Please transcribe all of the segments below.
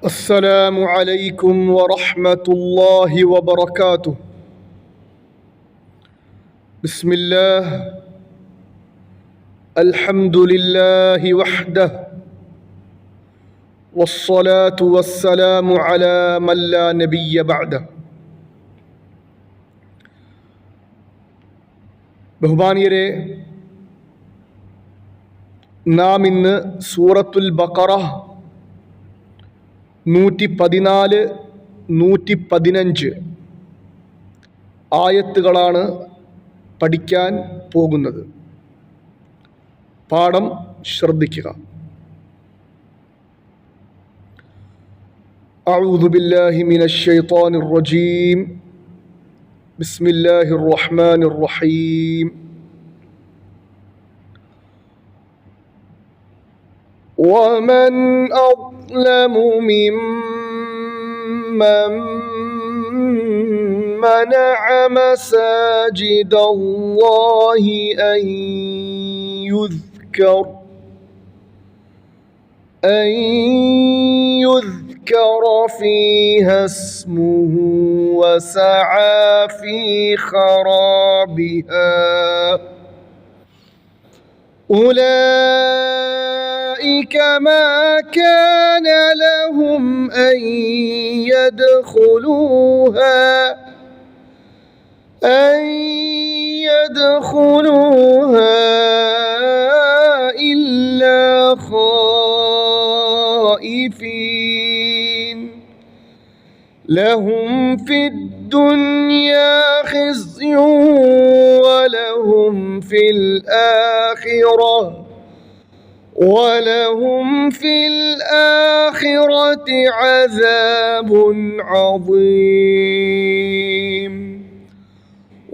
السلام عليكم ورحمة الله وبركاته. بسم الله، الحمد لله وحده، والصلاة والسلام على من لا نبي بعده. ബഹുമാനിയരെ, നാം ഇന്ന് സൂറത്തുൽ ബഖറ 114, 115 ആയത്തുകളാണ് പഠിക്കാൻ പോകുന്നത്. പാഠം ശ്രദ്ധിക്കുക. അഊദു ബില്ലാഹി മിനശ് ശൈത്വാനിർ റജീം. ബിസ്മില്ലാഹിർ റഹ്മാനിർ റഹീം. ومن أظلم ممن منع مساجد الله أن يذكر فيها اسمه وسعى في خرابها أولئك ما كان لهم أن يدخلوها إلا خائفين لهم في الدنيا خزي ولهم في الآخرة عذاب عظيم.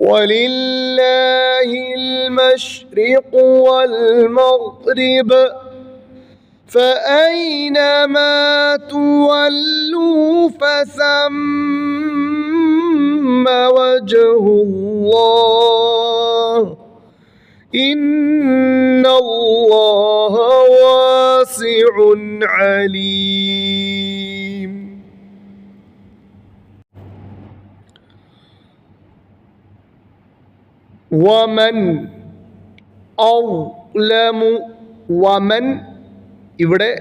ولله المشرق والمغرب فأينما تولوا فثم وجه الله إن الله واسع عليم. വമൻ ഔലമു. വമൻ, ഇവിടെ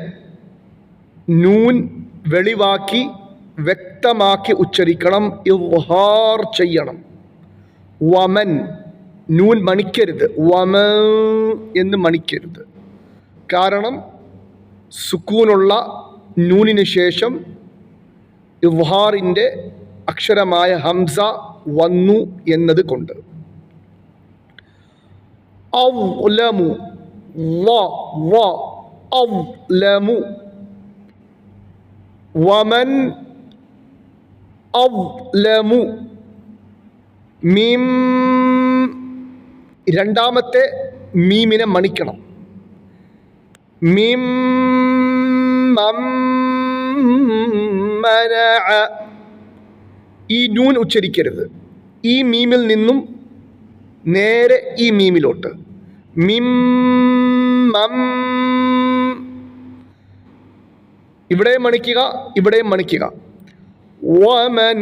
നൂൻ വെളിവാക്കി വ്യക്തമാക്കി ഉച്ചരിക്കണം, ഇദ്ഹാർ ചെയ്യണം. വമൻ, നൂൻ മണിക്കരുത്, വമൻ എന്ന് മണിക്കരുത്. കാരണം സുക്കൂനുള്ള നൂനിന് ശേഷം ഇദ്ഹാറിൻ്റെ അക്ഷരമായ ഹംസ വന്നു എന്നത് കൊണ്ട്. ഔലമു, ഔലമു. വമൻ ഔലമു. മീം, രണ്ടാമത്തെ മീമിനെ മണിക്കണം. മീം മനഅ, ഈ നൂൻ ഉച്ചരിക്കരുത്. ഈ മീമിൽ നിന്നും നേരെ ഈ മീമിലോട്ട്. മിം, ഇവിടെ മണിക്കുക, ഇവിടെ മണിക്കുക. വമൻ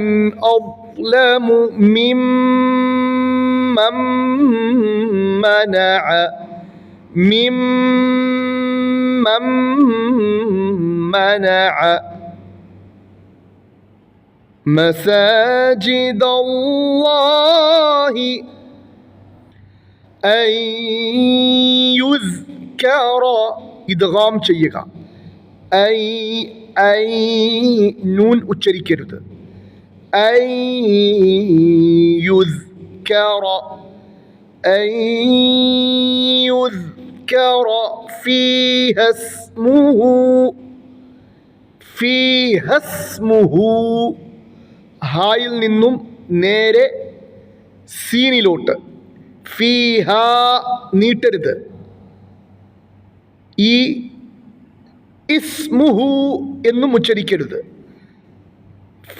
അദ്ലമു മിമ്മൻ മനഅ مساجد الله أن يذكر, ഇദ്ഗാം ചെയ്യുക. നൂൻ ഉച്ചരിക്കരുത്. يذكر فيها اسمه. ഹായിൽ നിന്നും നേരെ സീനിലോട്ട്. ഫീഹ നീട്ടരുത്. ഈ ഇസ്മുഹു എന്നും ഉച്ചരിക്കരുത്.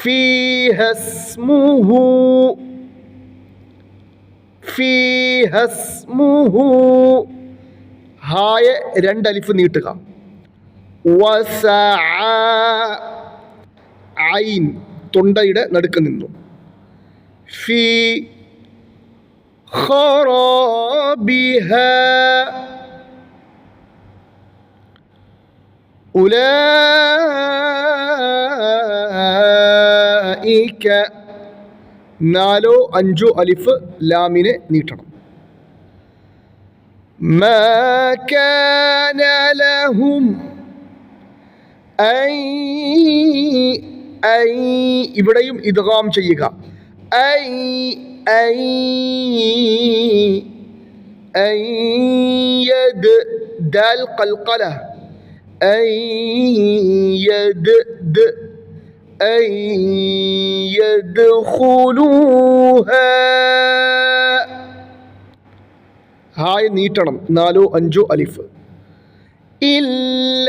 ഫീഹസ്മുഹു, ഹായെ 2 അലിഫ് നീട്ടുക. ഐൻ തൊണ്ടയുടെ നടുക്ക് നിന്നു. ഫി ഖറാബിഹ ഉലൈക 4 5 അലിഫ് ലാമിനെ നീട്ടണം. മാ കാന ലഹും ഐ ഇവിടെയും ഇദ്ഗാം ചെയ്യുക. ഐ യദ് ദാൽ ഖൽഖല യദ്ഖുലൂഹാ ഹായ് നീട്ടണം 4 5 അലിഫ്. ഇല്ല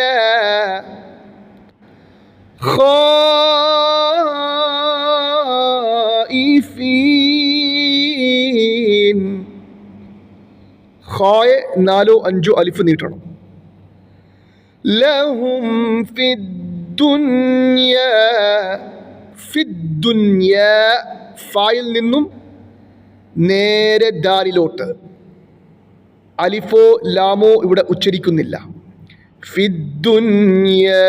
ഖായിഫീൻ ഖായെ 4 5 അലിഫ് നീട്ടണം. ലഹും ഫിദ്ദുന്യാ ഫായിൽ നിന്നും നേരെ ദാലിലോട്ട് അലിഫോ ലാമോ ഇവിടെ ഉച്ചരിക്കുന്നില്ല. ഫിദ്ദുന്യാ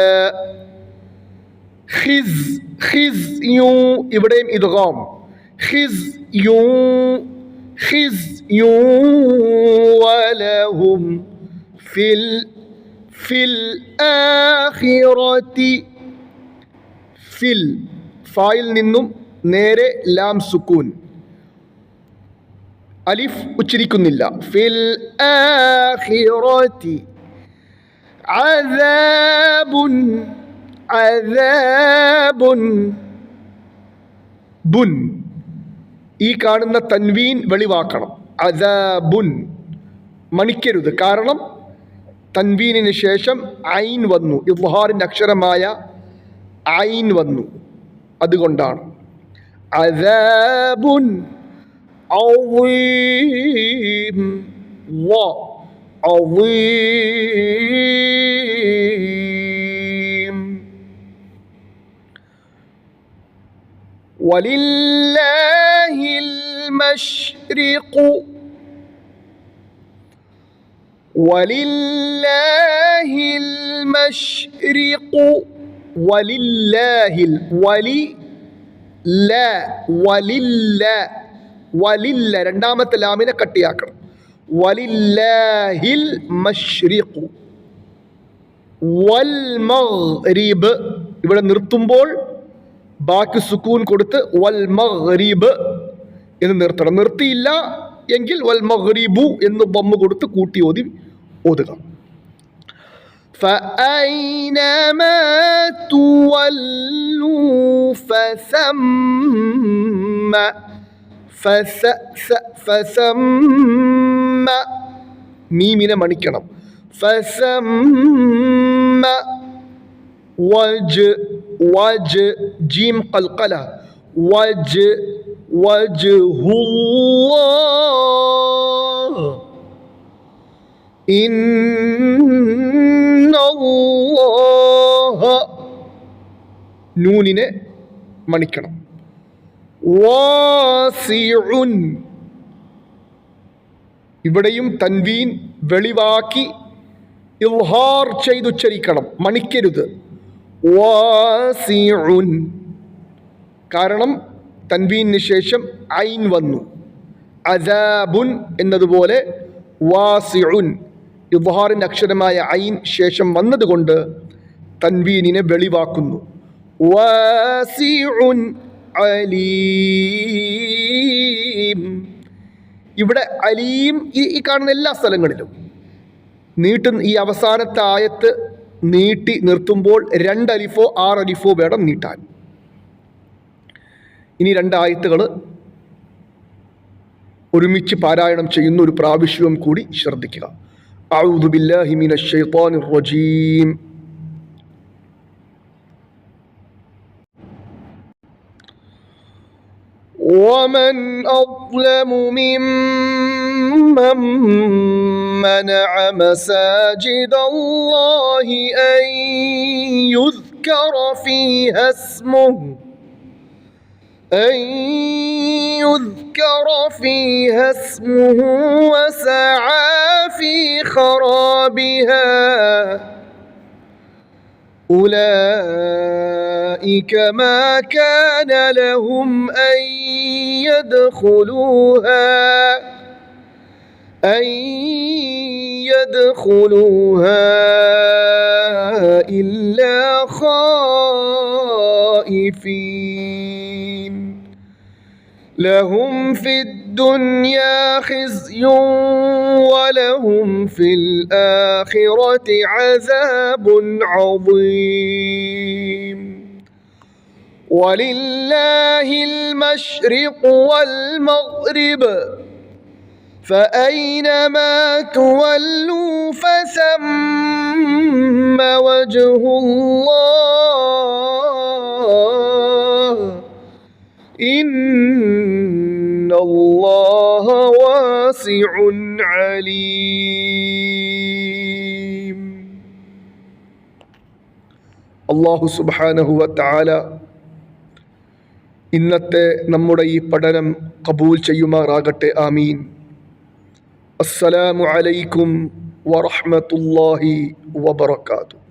ഖിസ്യു ഇവിടെയും ഇദ്ഗാം. ഖിസ്യു വലഹും ഫിൽ ആഖിറതി ഫിൽ ഫായിൽ നിന്നും നേരെ ലാം സുക്കൂൻ അലിഫ് ഉച്ചരിക്കുന്നില്ല. ഫിൽ ആഖിറതി അദാബുൻ ബുൻ ഈ കാണുന്ന തൻവീൻ വെളിവാക്കണം. അദാബുൻ മണിക്കരുത്, കാരണം തൻവീനിന് ശേഷം ഐൻ വന്നു, ഇദ്ഹാറിൻ്റെ അക്ഷരമായ ഐൻ വന്നു, അതുകൊണ്ടാണ്. അദാബുൻ അളീം വലില്ലാഹിൽ മശ്രിഖു വലില്ലാഹിൽ വലില്ല രണ്ടാമത്തെ ലാമിനെ കട്ടിയാക്കണം. വലില്ലാഹിൽ മശ്രിഖു വൽ മഗ്രിബ് ഇവിടെ നിർത്തുമ്പോൾ ബാക്കി സുക്കൂൻ കൊടുത്ത് വൽ മഗ്രിബ് എന്ന് നിർത്തണം. നിർത്തിയില്ല എങ്കിൽ വൽ മഗ്രിബു എന്ന് ബമ്മ് കൊടുത്ത് കൂട്ടി ഓതുക. ഫഅൈനമാ തുവല്ലൂ ഫസമ്മ മീമിനെ മണിക്കണം. ഫസമ്മ വജ് ജീം ഖൽഖല വജ്ഹുല്ലാഹ് ഇന്നല്ലാഹ നൂനിനെ മണിക്കണം. വാസിഉൻ ഇവിടെയും തൻവീൻ വെളിവാക്കി ഇൽഹാർ ചെയ്തുച്ചരിക്കണം, മണിക്കരുത്. വാസിഉൻ കാരണം തൻവീനു ശേഷം ഐൻ വന്നു. അദാബുൻ എന്നതുപോലെ വാസിഉൻ ഇദ്ഹാറിൻ്റെ അക്ഷരമായ ഐൻ ശേഷം വന്നതുകൊണ്ട് തൻവീനിനെ വെളിവാക്കുന്നു. വാസിഉൻ അലീം ഇവിടെ അലീം ഈ കാണുന്ന എല്ലാ സ്ഥലങ്ങളിലും ഈ അവസാനത്തെ ആയത്ത് നീട്ടി നിർത്തുമ്പോൾ 2 അലിഫോ 6 അലിഫോ വേണം നീട്ടാൻ. ഇനി 2 ആയത്തുകൾ ഒരുമിച്ച് പാരായണം ചെയ്യുന്ന ഒരു പ്രാവശ്യവും കൂടി ശ്രദ്ധിക്കുക. അഊദു ബില്ലാഹി മിനശ് ശൈത്വാനിർ റജീം. ومن أظلم ممن منع مساجد الله أن يذكر يذكر فيها اسمه وسعى في خرابها أولئك ما كان لهم أن يدخلوها إلا خائفين لهم في الدنيا خزي ولهم في الآخرة عذاب عظيم ولله المشرق والمغرب فأينما تولوا فثم وجه الله إن الله واسع عليم. അല്ലാഹു സുബ്ഹാനഹു വ തആല ഇന്നത്തെ നമ്മുടെ ഈ പഠനം ഖബൂൽ ചെയ്യുമാറാകട്ടെ. ആമീൻ. അസ്സലാമു അലൈക്കും വറഹ്മത്തുള്ളാഹി വബറകാതുഹു.